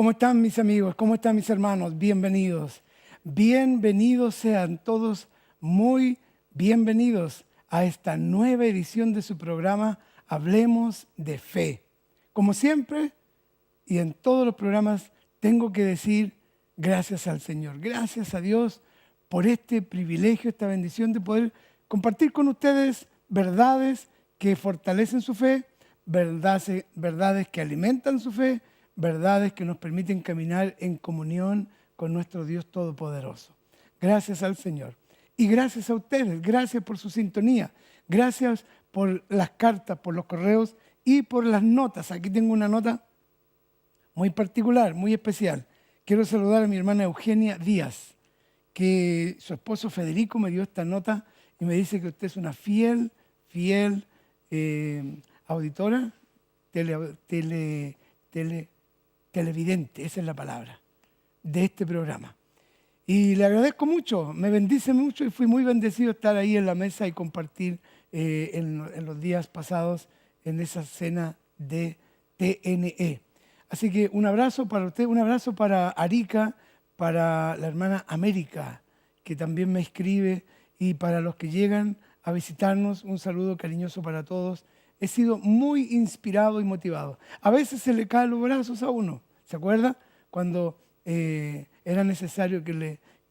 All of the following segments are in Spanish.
¿Cómo están mis amigos? ¿Cómo están mis hermanos? Bienvenidos. Bienvenidos sean todos, muy bienvenidos a esta nueva edición de su programa Hablemos de Fe. Como siempre y en todos los programas tengo que decir gracias al Señor, gracias a Dios por este privilegio, esta bendición de poder compartir con ustedes verdades que fortalecen su fe, verdades que alimentan su fe, verdades que nos permiten caminar en comunión con nuestro Dios Todopoderoso. Gracias al Señor. Y gracias a ustedes, gracias por su sintonía, gracias por las cartas, por los correos y por las notas. Aquí tengo una nota muy particular, muy especial. Quiero saludar a mi hermana Eugenia Díaz, que su esposo Federico me dio esta nota y me dice que usted es una fiel auditora, televidente, esa es la palabra, de este programa. Y le agradezco mucho, me bendice mucho y fui muy bendecido estar ahí en la mesa y compartir en los días pasados en esa cena de TNE. Así que un abrazo para usted, un abrazo para Arica, para la hermana América, que también me escribe, y para los que llegan a visitarnos, un saludo cariñoso para todos. He sido muy inspirado y motivado. A veces se le caen los brazos a uno. ¿Se acuerda? Cuando era necesario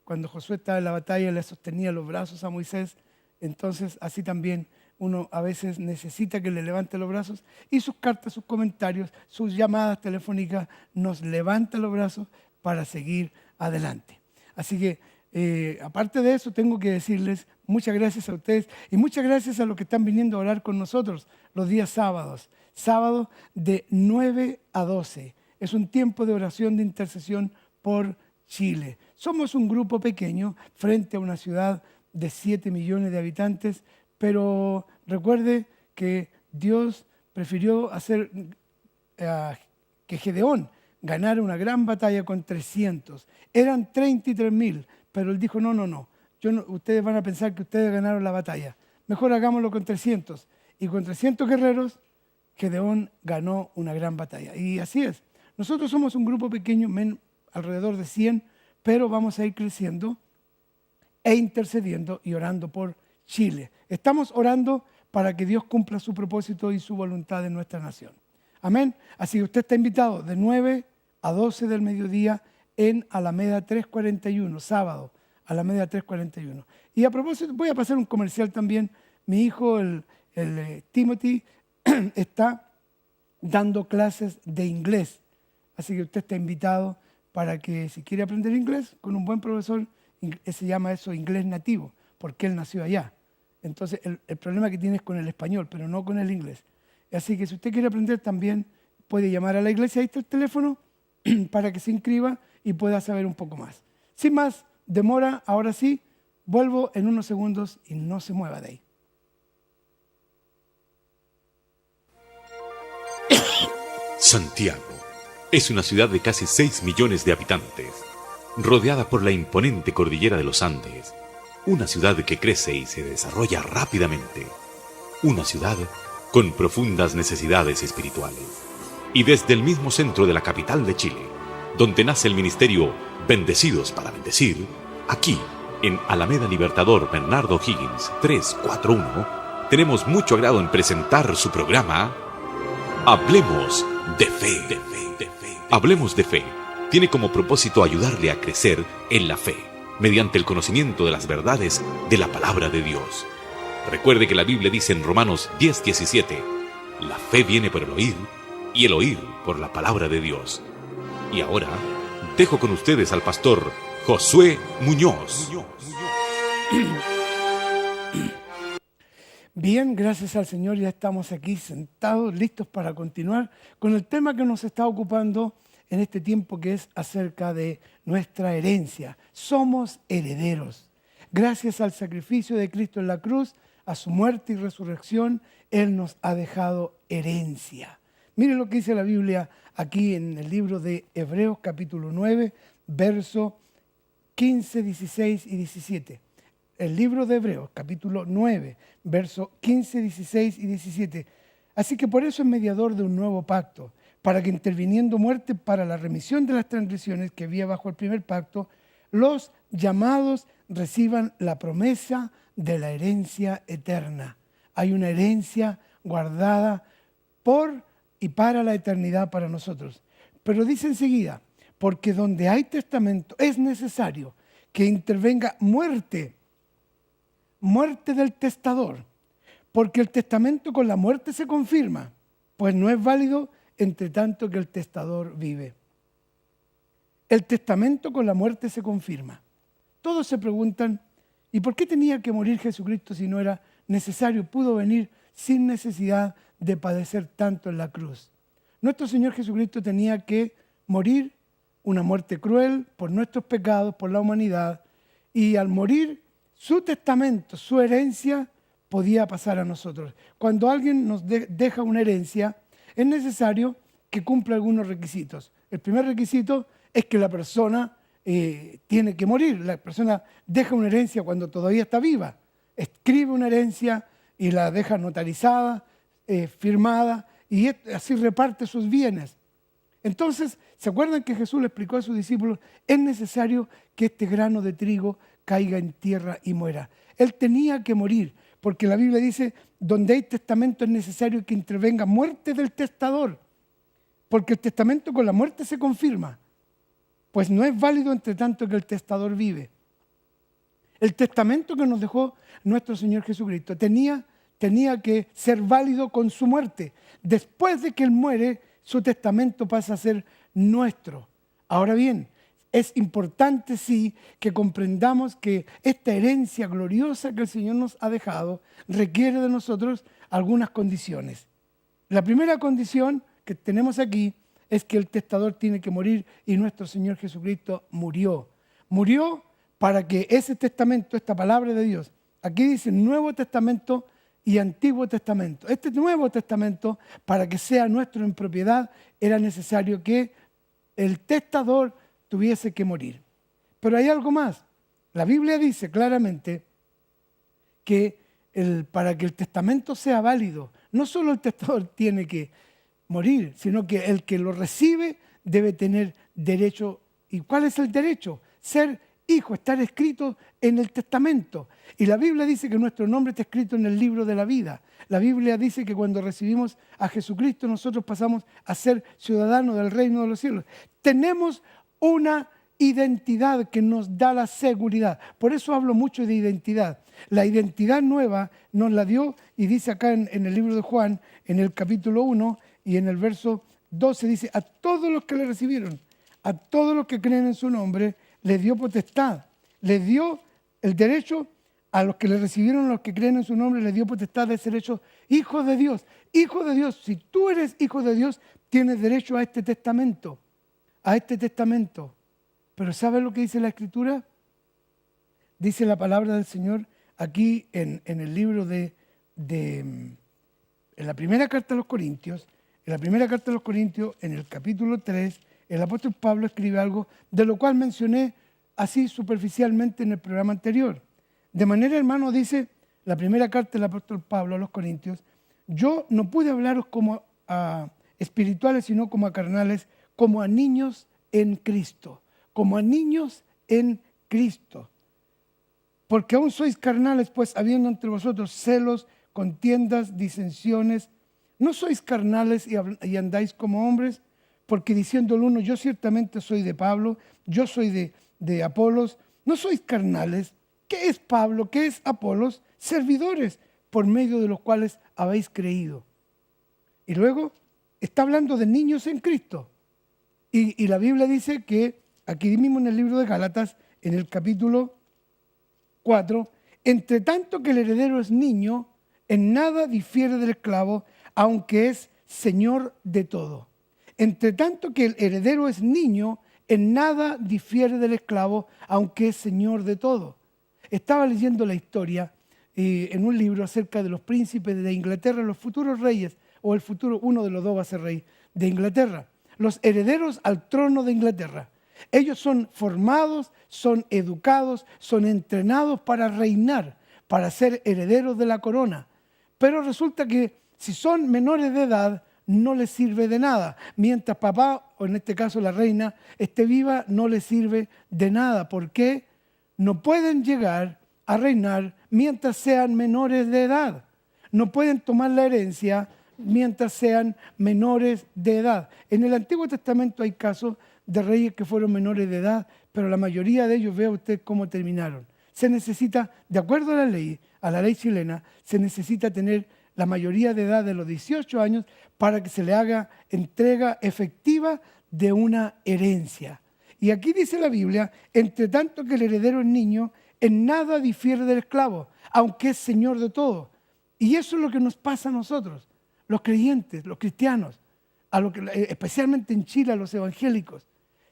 cuando Josué estaba en la batalla, le sostenía los brazos a Moisés. Entonces, así también uno a veces necesita que le levante los brazos. Y sus cartas, sus comentarios, sus llamadas telefónicas nos levantan los brazos para seguir adelante. Así que, aparte de eso, tengo que decirles muchas gracias a ustedes y muchas gracias a los que están viniendo a orar con nosotros los días sábados. Sábado de 9 a 12. Es un tiempo de oración, de intercesión por Chile. Somos un grupo pequeño frente a una ciudad de 7 millones de habitantes, pero recuerde que Dios prefirió hacer que Gedeón ganara una gran batalla con 300. Eran 33.000, pero él dijo, no. Ustedes van a pensar que ustedes ganaron la batalla. Mejor hagámoslo con 300. Y con 300 guerreros, Gedeón ganó una gran batalla. Y así es. Nosotros somos un grupo pequeño, alrededor de 100, pero vamos a ir creciendo e intercediendo y orando por Chile. Estamos orando para que Dios cumpla su propósito y su voluntad en nuestra nación. Amén. Así que usted está invitado de 9 a 12 del mediodía en Alameda 341, sábado, Alameda 341. Y a propósito, voy a pasar un comercial también. Mi hijo, el Timothy, está dando clases de inglés. Así que usted está invitado para que, si quiere aprender inglés con un buen profesor, se llama eso inglés nativo, porque él nació allá. Entonces, el problema que tiene es con el español, pero no con el inglés. Así que si usted quiere aprender también, puede llamar a la iglesia, ahí está el teléfono, para que se inscriba y pueda saber un poco más. Sin más demora, ahora sí, vuelvo en unos segundos y no se mueva de ahí. Santiago es una ciudad de casi 6 millones de habitantes, rodeada por la imponente cordillera de los Andes, una ciudad que crece y se desarrolla rápidamente, una ciudad con profundas necesidades espirituales. Y desde el mismo centro de la capital de Chile, donde nace el ministerio Bendecidos para Bendecir, aquí, en Alameda Libertador Bernardo O'Higgins 341, tenemos mucho agrado en presentar su programa Hablemos de Fe. Hablemos de Fe tiene como propósito ayudarle a crecer en la fe, mediante el conocimiento de las verdades de la palabra de Dios. Recuerde que la Biblia dice en Romanos 10:17, la fe viene por el oír, y el oír por la palabra de Dios. Y ahora, dejo con ustedes al pastor Josué Muñoz. Bien, gracias al Señor, ya estamos aquí sentados, listos para continuar con el tema que nos está ocupando en este tiempo, que es acerca de nuestra herencia. Somos herederos. Gracias al sacrificio de Cristo en la cruz, a su muerte y resurrección, Él nos ha dejado herencia. Mire lo que dice la Biblia aquí en el libro de Hebreos capítulo 9, verso 15, 16 y 17. El libro de Hebreos capítulo 9, verso 15, 16 y 17. Así que por eso es mediador de un nuevo pacto, para que interviniendo muerte para la remisión de las transgresiones que había bajo el primer pacto, los llamados reciban la promesa de la herencia eterna. Hay una herencia guardada por y para la eternidad para nosotros. Pero dice enseguida, porque donde hay testamento es necesario que intervenga muerte del testador, porque el testamento con la muerte se confirma, pues no es válido entre tanto que el testador vive. El testamento con la muerte se confirma. Todos se preguntan, ¿y por qué tenía que morir Jesucristo si no era necesario? Pudo venir sin necesidad de padecer tanto en la cruz. Nuestro Señor Jesucristo tenía que morir una muerte cruel por nuestros pecados, por la humanidad, y al morir su testamento, su herencia, podía pasar a nosotros. Cuando alguien nos deja una herencia, es necesario que cumpla algunos requisitos. El primer requisito es que la persona tiene que morir. La persona deja una herencia cuando todavía está viva. Escribe una herencia y la deja notarizada, firmada, y así reparte sus bienes. Entonces, ¿se acuerdan que Jesús le explicó a sus discípulos? Es necesario que este grano de trigo caiga en tierra y muera. Él tenía que morir, porque la Biblia dice, donde hay testamento es necesario que intervenga muerte del testador, porque el testamento con la muerte se confirma, pues no es válido entre tanto que el testador vive. El testamento que nos dejó nuestro Señor Jesucristo tenía que ser válido con su muerte. Después de que Él muere, su testamento pasa a ser nuestro. Ahora bien, es importante sí que comprendamos que esta herencia gloriosa que el Señor nos ha dejado requiere de nosotros algunas condiciones. La primera condición que tenemos aquí es que el testador tiene que morir y nuestro Señor Jesucristo murió. Murió para que ese testamento, esta palabra de Dios, aquí dice Nuevo Testamento y Antiguo Testamento. Este Nuevo Testamento, para que sea nuestro en propiedad, era necesario que el testador tuviese que morir. Pero hay algo más. La Biblia dice claramente que para que el testamento sea válido, no solo el testador tiene que morir, sino que el que lo recibe debe tener derecho. ¿Y cuál es el derecho? Ser hijo, estar escrito en el testamento. Y la Biblia dice que nuestro nombre está escrito en el libro de la vida. La Biblia dice que cuando recibimos a Jesucristo nosotros pasamos a ser ciudadanos del reino de los cielos. Tenemos una identidad que nos da la seguridad. Por eso hablo mucho de identidad. La identidad nueva nos la dio, y dice acá en el libro de Juan, en el capítulo 1 y en el verso 12, dice, a todos los que le recibieron, a todos los que creen en su nombre, les dio potestad, les dio el derecho a los que le recibieron, a los que creen en su nombre, les dio potestad de ser hechos hijos de Dios. Hijo de Dios, si tú eres hijo de Dios, tienes derecho a este testamento, a este testamento. Pero ¿sabes lo que dice la Escritura? Dice la palabra del Señor aquí en el libro en la primera carta a los Corintios, en el capítulo 3, el apóstol Pablo escribe algo de lo cual mencioné así superficialmente en el programa anterior. De manera, hermano, dice la primera carta del apóstol Pablo a los Corintios, yo no pude hablaros como a espirituales, sino como a carnales, como a niños en Cristo, como a niños en Cristo. Porque aún sois carnales, pues habiendo entre vosotros celos, contiendas, disensiones, ¿no sois carnales y andáis como hombres? Porque diciendo el uno, yo ciertamente soy de Pablo, yo soy de Apolos, ¿no sois carnales? ¿Qué es Pablo? ¿Qué es Apolos? Servidores por medio de los cuales habéis creído. Y luego está hablando de niños en Cristo. Y la Biblia dice que, aquí mismo en el libro de Gálatas, en el capítulo 4, entre tanto que el heredero es niño, en nada difiere del esclavo, aunque es señor de todo. Entre tanto que el heredero es niño, en nada difiere del esclavo, aunque es señor de todo. Estaba leyendo la historia en un libro acerca de los príncipes de Inglaterra, los futuros reyes, o el futuro, uno de los dos va a ser rey de Inglaterra, los herederos al trono de Inglaterra. Ellos son formados, son educados, son entrenados para reinar, para ser herederos de la corona. Pero resulta que si son menores de edad, no le sirve de nada. Mientras papá, o en este caso la reina, esté viva, no le sirve de nada. ¿Por qué? No pueden llegar a reinar mientras sean menores de edad. No pueden tomar la herencia mientras sean menores de edad. En el Antiguo Testamento hay casos de reyes que fueron menores de edad, pero la mayoría de ellos, vea usted cómo terminaron. Se necesita, de acuerdo a la ley chilena, se necesita tener la mayoría de edad de los 18 años para que se le haga entrega efectiva de una herencia. Y aquí dice la Biblia, entre tanto que el heredero es niño, en nada difiere del esclavo, aunque es señor de todo. Y eso es lo que nos pasa a nosotros, los creyentes, los cristianos, especialmente en Chile a los evangélicos,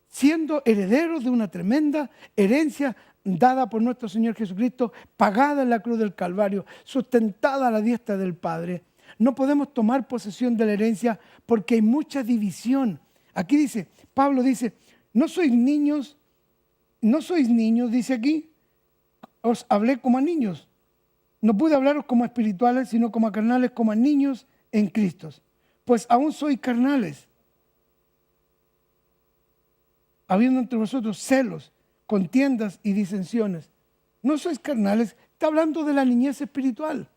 siendo herederos de una tremenda herencia dada por nuestro Señor Jesucristo, pagada en la cruz del Calvario, sustentada a la diestra del Padre. No podemos tomar posesión de la herencia porque hay mucha división. Aquí dice, Pablo dice, no sois niños, dice aquí, os hablé como a niños. No pude hablaros como a espirituales, sino como a carnales, como a niños en Cristo. Pues aún sois carnales, habiendo entre vosotros celos, contiendas y disensiones. No sois carnales, está hablando de la niñez espiritual,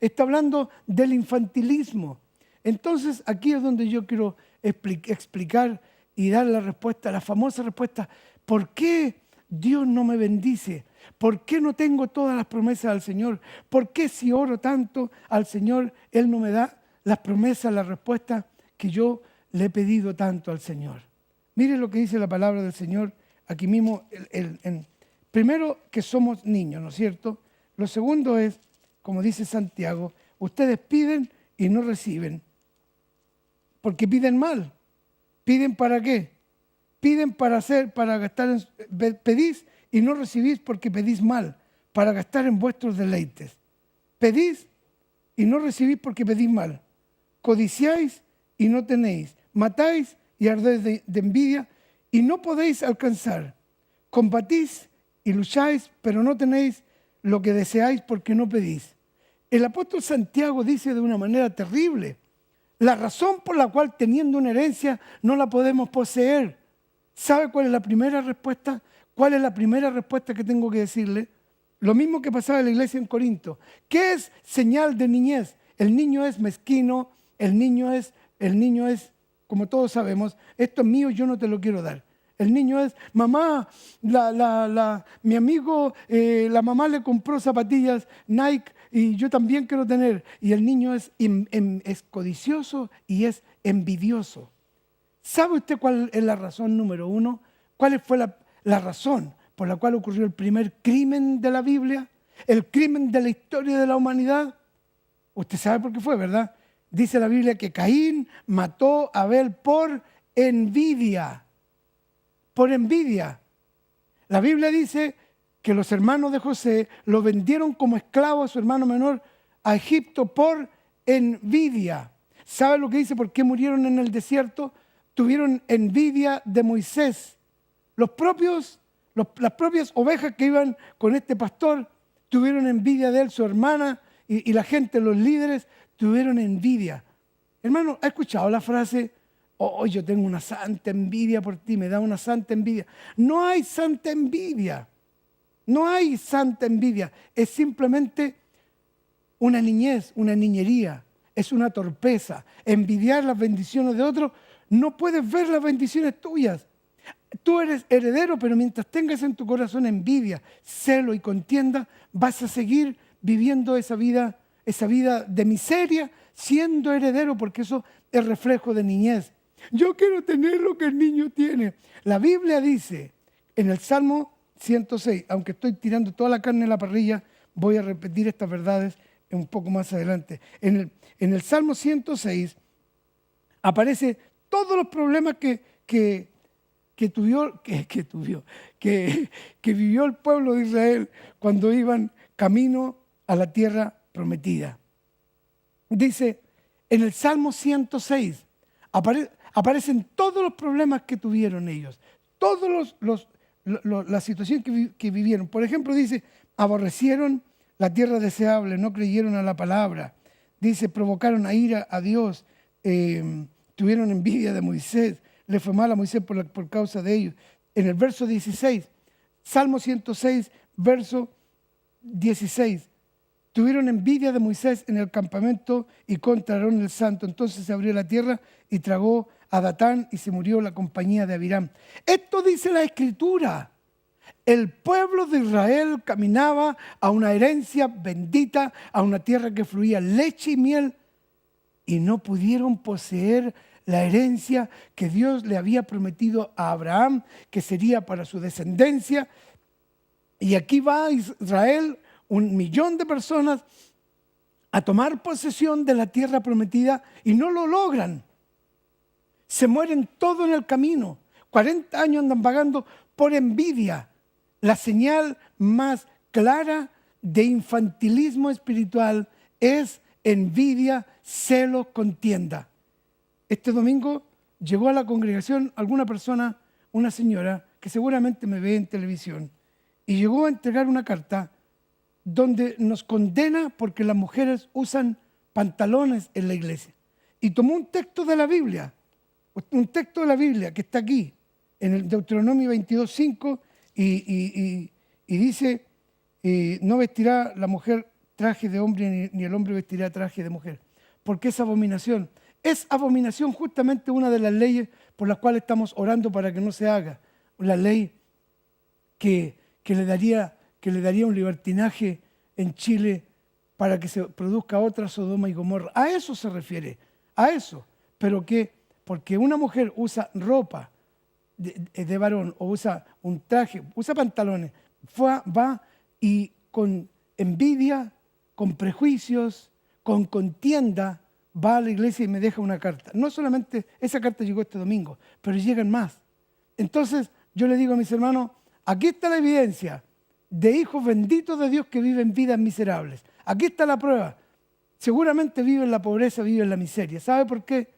está hablando del infantilismo. Entonces aquí es donde yo quiero explicar y dar la respuesta, la famosa respuesta, ¿por qué Dios no me bendice? ¿Por qué no tengo todas las promesas al Señor? ¿Por qué si oro tanto al Señor, Él no me da las promesas, la respuesta que yo le he pedido tanto al Señor? Mire lo que dice la palabra del Señor aquí mismo. Primero, que somos niños, ¿no es cierto? Lo segundo es, como dice Santiago, ustedes piden y no reciben, porque piden mal. ¿Piden para qué? Piden para gastar, pedís y no recibís porque pedís mal, para gastar en vuestros deleites. Pedís y no recibís porque pedís mal. Codiciáis y no tenéis. Matáis y ardéis de envidia y no podéis alcanzar. Combatís y lucháis, pero no tenéis lo que deseáis porque no pedís. El apóstol Santiago dice de una manera terrible, la razón por la cual teniendo una herencia no la podemos poseer. ¿Sabe cuál es la primera respuesta? ¿Cuál es la primera respuesta que tengo que decirle? Lo mismo que pasaba en la iglesia en Corinto. ¿Qué es señal de niñez? El niño es mezquino, el niño es, como todos sabemos, esto es mío, yo no te lo quiero dar. El niño es, mamá, mi amigo, la mamá le compró zapatillas Nike y yo también quiero tener. Y el niño es codicioso y es envidioso. ¿Sabe usted cuál es la razón número uno? ¿Cuál fue la razón por la cual ocurrió el primer crimen de la Biblia? El crimen de la historia de la humanidad. Usted sabe por qué fue, ¿verdad? Dice la Biblia que Caín mató a Abel por envidia. Por envidia. La Biblia dice que los hermanos de José lo vendieron como esclavo a su hermano menor a Egipto por envidia. ¿Sabe lo que dice? ¿Por qué murieron en el desierto? Tuvieron envidia de Moisés. Las propias ovejas que iban con este pastor tuvieron envidia de él, su hermana y la gente, los líderes, tuvieron envidia. Hermano, ¿ha escuchado la frase? Oh, yo tengo una santa envidia por ti, me da una santa envidia. No hay santa envidia. No hay santa envidia. Es simplemente una niñez, una niñería. Es una torpeza. Envidiar las bendiciones de otros, no puedes ver las bendiciones tuyas. Tú eres heredero, pero mientras tengas en tu corazón envidia, celo y contienda, vas a seguir viviendo esa vida de miseria, siendo heredero, porque eso es reflejo de niñez. Yo quiero tener lo que el niño tiene. La Biblia dice en el Salmo 106, aunque estoy tirando toda la carne en la parrilla, voy a repetir estas verdades un poco más adelante. En el Salmo 106 aparece todos los problemas que vivió el pueblo de Israel cuando iban camino a la tierra prometida. Dice, en el Salmo 106 aparecen todos los problemas que tuvieron ellos, todas las situaciones que vivieron. Por ejemplo, dice, aborrecieron la tierra deseable, no creyeron a la palabra. Dice, provocaron a ira a Dios, tuvieron envidia de Moisés, le fue mal a Moisés por causa de ellos. En el verso 16, Salmo 106, verso 16, tuvieron envidia de Moisés en el campamento y contra Aarón el santo. Entonces se abrió la tierra y tragó a Datán y se murió la compañía de Abiram. Esto dice la Escritura. El pueblo de Israel caminaba a una herencia bendita, a una tierra que fluía leche y miel, y no pudieron poseer la herencia que Dios le había prometido a Abraham, que sería para su descendencia. Y aquí va Israel, 1.000.000 de personas, a tomar posesión de la tierra prometida y no lo logran. Se mueren todos en el camino. 40 años andan vagando por envidia. La señal más clara de infantilismo espiritual es envidia, celos, contienda. Este domingo llegó a la congregación alguna persona, una señora, que seguramente me ve en televisión, y llegó a entregar una carta donde nos condena porque las mujeres usan pantalones en la iglesia. Y tomó un texto de la Biblia, que está aquí, en el Deuteronomio 22:5, y dice, no vestirá la mujer traje de hombre, ni el hombre vestirá traje de mujer, porque es abominación. Es abominación justamente una de las leyes por las cuales estamos orando para que no se haga. La ley que le daría un libertinaje en Chile para que se produzca otra Sodoma y Gomorra. A eso se refiere, a eso. Pero que porque una mujer usa ropa de varón o usa un traje, usa pantalones, va y con envidia, con prejuicios, con contienda, va a la iglesia y me deja una carta. No solamente esa carta llegó este domingo, pero llegan más. Entonces yo le digo a mis hermanos, aquí está la evidencia de hijos benditos de Dios que viven vidas miserables. Aquí está la prueba. Seguramente viven en la pobreza, viven en la miseria. ¿Sabe por qué?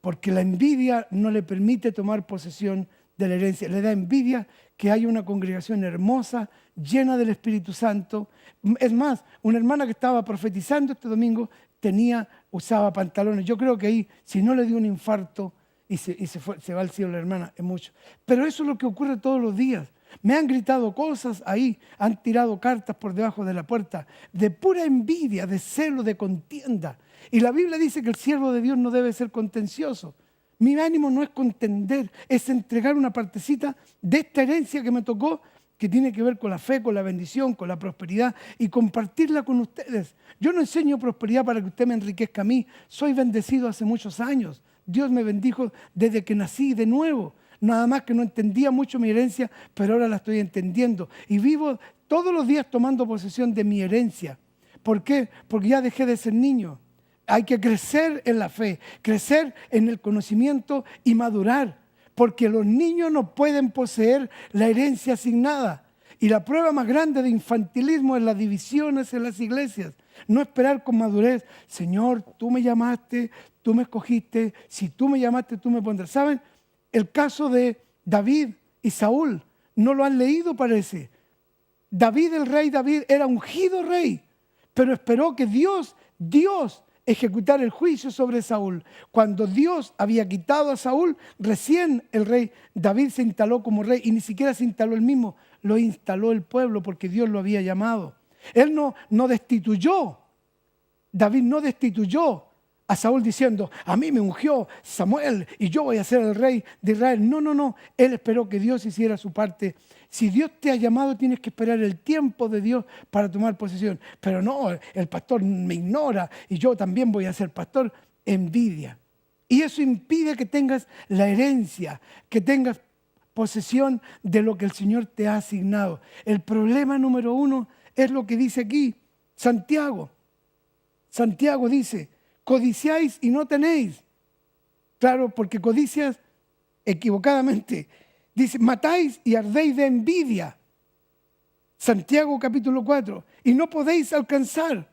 Porque la envidia no le permite tomar posesión de la herencia. Le da envidia que haya una congregación hermosa, llena del Espíritu Santo. Es más, una hermana que estaba profetizando este domingo usaba pantalones. Yo creo que ahí, si no le dio un infarto y se va al cielo la hermana, es mucho. Pero eso es lo que ocurre todos los días. Me han gritado cosas ahí, han tirado cartas por debajo de la puerta, de pura envidia, de celo, de contienda. Y la Biblia dice que el siervo de Dios no debe ser contencioso. Mi ánimo no es contender, es entregar una partecita de esta herencia que me tocó, que tiene que ver con la fe, con la bendición, con la prosperidad, y compartirla con ustedes. Yo no enseño prosperidad para que usted me enriquezca a mí. Soy bendecido hace muchos años. Dios me bendijo desde que nací de nuevo. Nada más que no entendía mucho mi herencia, pero ahora la estoy entendiendo. Y vivo todos los días tomando posesión de mi herencia. ¿Por qué? Porque ya dejé de ser niño. Hay que crecer en la fe, crecer en el conocimiento y madurar. Porque los niños no pueden poseer la herencia asignada. Y la prueba más grande de infantilismo es las divisiones en las iglesias. No esperar con madurez. Señor, tú me llamaste, tú me escogiste. Si tú me llamaste, tú me pondrás. ¿Saben? El caso de David y Saúl, no lo han leído parece. El rey David era ungido rey, pero esperó que Dios ejecutara el juicio sobre Saúl. Cuando Dios había quitado a Saúl, recién el rey David se instaló como rey y ni siquiera se instaló él mismo, lo instaló el pueblo porque Dios lo había llamado. Él no destituyó, David no destituyó a Saúl diciendo, a mí me ungió Samuel y yo voy a ser el rey de Israel. No. Él esperó que Dios hiciera su parte. Si Dios te ha llamado, tienes que esperar el tiempo de Dios para tomar posesión. Pero no, el pastor me ignora y yo también voy a ser pastor. Envidia. Y eso impide que tengas la herencia, que tengas posesión de lo que el Señor te ha asignado. El problema número 1 es lo que dice aquí Santiago. Santiago dice, codiciáis y no tenéis. Claro, porque codicias equivocadamente. Dice, matáis y ardéis de envidia. Santiago capítulo 4. Y no podéis alcanzar.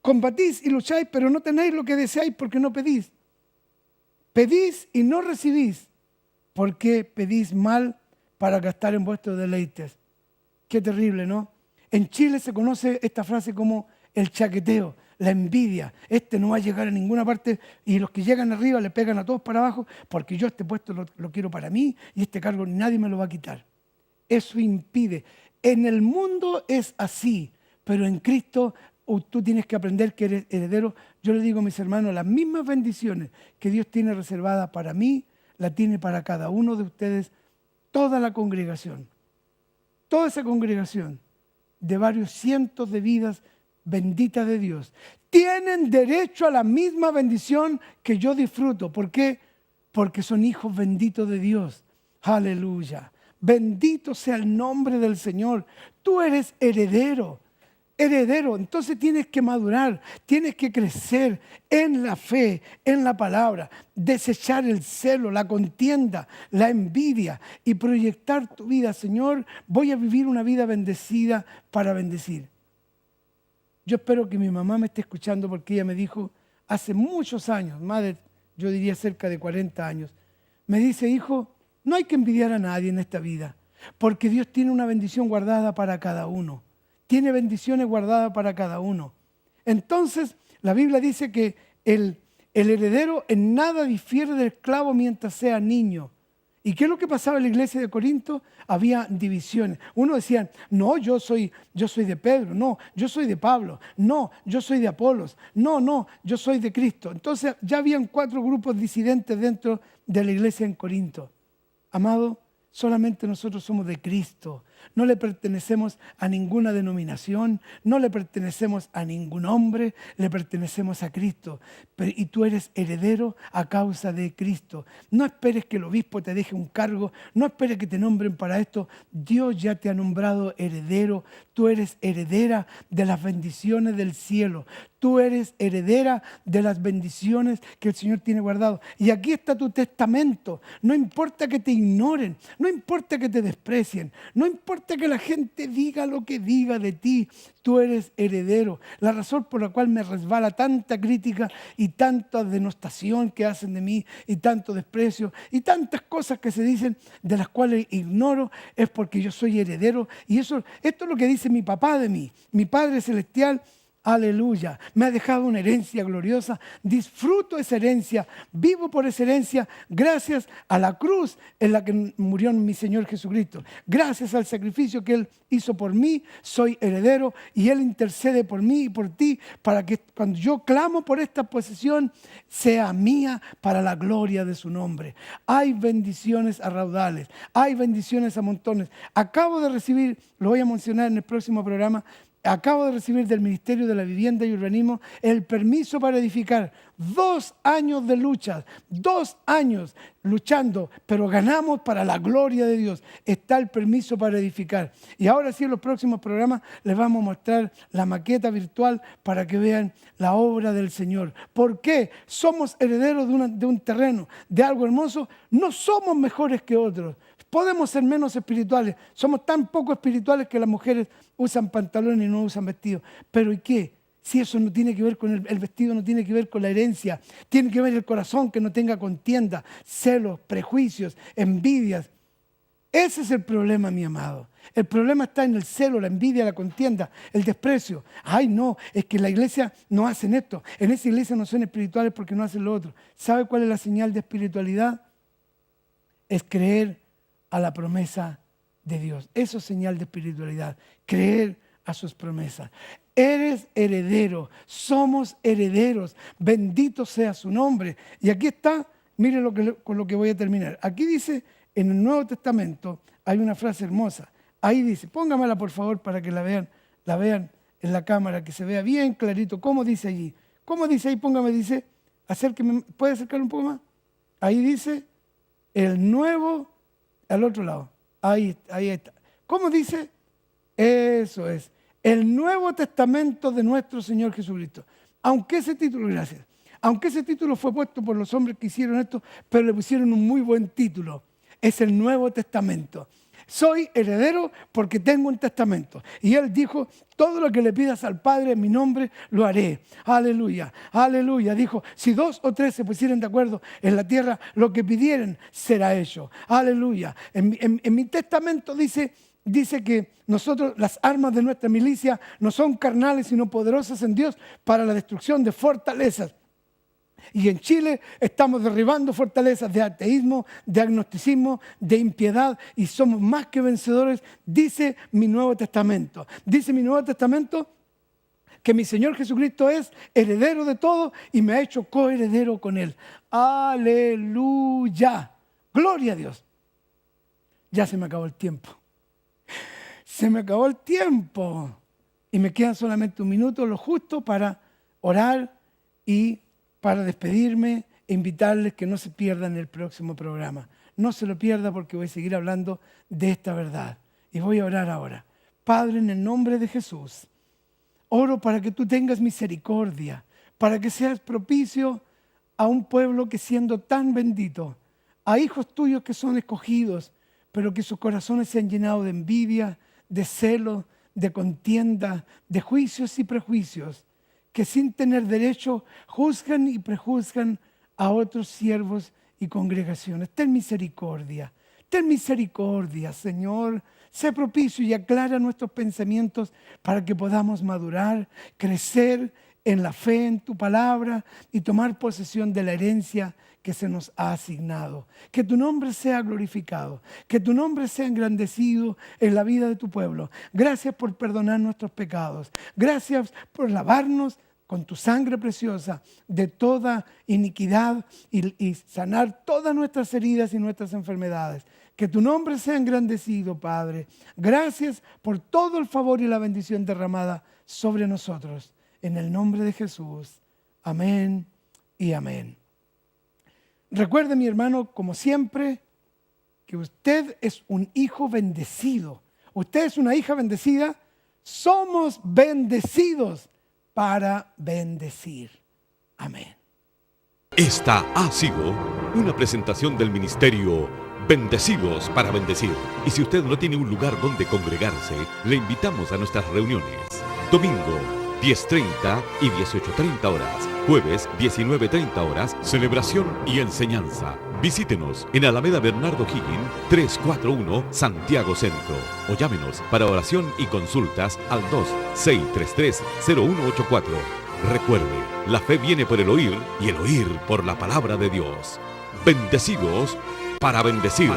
Combatís y lucháis, pero no tenéis lo que deseáis porque no pedís. Pedís y no recibís, porque pedís mal para gastar en vuestros deleites. Qué terrible, ¿no? En Chile se conoce esta frase como el chaqueteo. la envidia. Este no va a llegar a ninguna parte y los que llegan arriba le pegan a todos para abajo porque yo este puesto lo quiero para mí y este cargo nadie me lo va a quitar. Eso impide. En el mundo es así, pero en Cristo tú tienes que aprender que eres heredero. Yo le digo a mis hermanos, las mismas bendiciones que Dios tiene reservadas para mí, la tiene para cada uno de ustedes, toda la congregación. Toda esa congregación de varios cientos de vidas benditas de Dios tienen derecho a la misma bendición que yo disfruto. ¿Por qué? Porque son hijos benditos de Dios. Aleluya. Bendito sea el nombre del Señor. Tú eres heredero. Heredero, entonces tienes que madurar, tienes que crecer en la fe, en la palabra, desechar el celo, la contienda, la envidia y proyectar tu vida. Señor, voy a vivir una vida bendecida para bendecir. Yo espero que mi mamá me esté escuchando porque ella me dijo hace muchos años, más de, yo diría cerca de 40 años, me dice, hijo, no hay que envidiar a nadie en esta vida porque Dios tiene una bendición guardada para cada uno. Tiene bendiciones guardadas para cada uno. Entonces, la Biblia dice que el heredero en nada difiere del esclavo mientras sea niño. ¿Y qué es lo que pasaba en la iglesia de Corinto? Había divisiones. Uno decía, no, yo soy de Pedro, no, yo soy de Pablo, no, yo soy de Apolos, no, yo soy de Cristo. Entonces, ya habían 4 grupos disidentes dentro de la iglesia en Corinto. Amado, solamente nosotros somos de Cristo. No le pertenecemos a ninguna denominación, no le pertenecemos a ningún hombre, le pertenecemos a Cristo. Y tú eres heredero a causa de Cristo. No esperes que el obispo te deje un cargo, no esperes que te nombren para esto. Dios ya te ha nombrado heredero. Tú eres heredera de las bendiciones del cielo. Tú eres heredera de las bendiciones que el Señor tiene guardado. Y aquí está tu testamento. No importa que te ignoren, no importa que te desprecien, no importa que la gente diga lo que diga de ti, tú eres heredero. La razón por la cual me resbala tanta crítica y tanta denostación que hacen de mí y tanto desprecio y tantas cosas que se dicen de las cuales ignoro es porque yo soy heredero. Y esto es lo que dice mi papá de mí, mi Padre Celestial. Aleluya, me ha dejado una herencia gloriosa, disfruto esa herencia, vivo por esa herencia gracias a la cruz en la que murió mi Señor Jesucristo. Gracias al sacrificio que Él hizo por mí, soy heredero y Él intercede por mí y por ti para que cuando yo clamo por esta posesión sea mía para la gloria de su nombre. Hay bendiciones a raudales, hay bendiciones a montones. Acabo de recibir, lo voy a mencionar en el próximo programa, acabo de recibir del Ministerio de la Vivienda y Urbanismo el permiso para edificar. 2 años de lucha, 2 años luchando, pero ganamos para la gloria de Dios. Está el permiso para edificar. Y ahora sí, en los próximos programas les vamos a mostrar la maqueta virtual para que vean la obra del Señor. ¿Por qué? Somos herederos de un terreno, de algo hermoso. No somos mejores que otros. Podemos ser menos espirituales. Somos tan poco espirituales que las mujeres usan pantalones y no usan vestidos. Pero ¿y qué? Si eso no tiene que ver con el vestido, no tiene que ver con la herencia. Tiene que ver el corazón que no tenga contienda, celos, prejuicios, envidias. Ese es el problema, mi amado. El problema está en el celo, la envidia, la contienda, el desprecio. Ay, no, es que en la iglesia no hacen esto. En esa iglesia no son espirituales porque no hacen lo otro. ¿Sabe cuál es la señal de espiritualidad? Es creer a la promesa de Dios. Eso es señal de espiritualidad. Creer a sus promesas. Eres heredero. Somos herederos. Bendito sea su nombre. Y aquí está, mire con lo que voy a terminar. Aquí dice, en el Nuevo Testamento, hay una frase hermosa. Ahí dice, póngamela por favor para que la vean en la cámara, que se vea bien clarito. ¿Cómo dice allí? ¿Cómo dice ahí? Póngame, dice, acérqueme, ¿puede acercar un poco más? Ahí dice, el nuevo, al otro lado. Ahí está. ¿Cómo dice? Eso es. El Nuevo Testamento de nuestro Señor Jesucristo. Aunque ese título, gracias. Aunque ese título fue puesto por los hombres que hicieron esto, pero le pusieron un muy buen título. Es el Nuevo Testamento. Soy heredero porque tengo un testamento. Y Él dijo, todo lo que le pidas al Padre en mi nombre, lo haré. Aleluya, aleluya. Dijo, si 2 o 3 se pusieran de acuerdo en la tierra, lo que pidieren será hecho. Aleluya. En mi testamento dice dice que nosotros, las armas de nuestra milicia no son carnales, sino poderosas en Dios para la destrucción de fortalezas. Y en Chile estamos derribando fortalezas de ateísmo, de agnosticismo, de impiedad, y somos más que vencedores, dice mi Nuevo Testamento. Dice mi Nuevo Testamento que mi Señor Jesucristo es heredero de todo y me ha hecho coheredero con Él. ¡Aleluya! ¡Gloria a Dios! Ya se me acabó el tiempo. Se me acabó el tiempo. Y me quedan solamente un minuto, lo justo para orar y para despedirme e invitarles que no se pierdan el próximo programa. No se lo pierda porque voy a seguir hablando de esta verdad. Y voy a orar ahora. Padre, en el nombre de Jesús, oro para que tú tengas misericordia, para que seas propicio a un pueblo que siendo tan bendito, a hijos tuyos que son escogidos, pero que sus corazones se han llenado de envidia, de celo, de contienda, de juicios y prejuicios, que sin tener derecho juzgan y prejuzgan a otros siervos y congregaciones. Ten misericordia, Señor. Sé propicio y aclara nuestros pensamientos para que podamos madurar, crecer en la fe, en tu palabra y tomar posesión de la herencia que se nos ha asignado. Que tu nombre sea glorificado, que tu nombre sea engrandecido en la vida de tu pueblo. Gracias por perdonar nuestros pecados. Gracias por lavarnos con tu sangre preciosa de toda iniquidad y sanar todas nuestras heridas y nuestras enfermedades. Que tu nombre sea engrandecido, Padre. Gracias por todo el favor y la bendición derramada sobre nosotros. En el nombre de Jesús. Amén y amén. Recuerde, mi hermano, como siempre, que usted es un hijo bendecido. Usted es una hija bendecida. Somos bendecidos para bendecir. Amén. Esta ha sido una presentación del ministerio Bendecidos para Bendecir. Y si usted no tiene un lugar donde congregarse, le invitamos a nuestras reuniones. Domingo, 10:30 y 18:30 horas. Jueves, 19:30 horas, celebración y enseñanza. Visítenos en Alameda Bernardo Higgins, 341, Santiago Centro. O llámenos para oración y consultas al 2-633-0184. Recuerde, la fe viene por el oír y el oír por la palabra de Dios. Bendecidos para bendecir.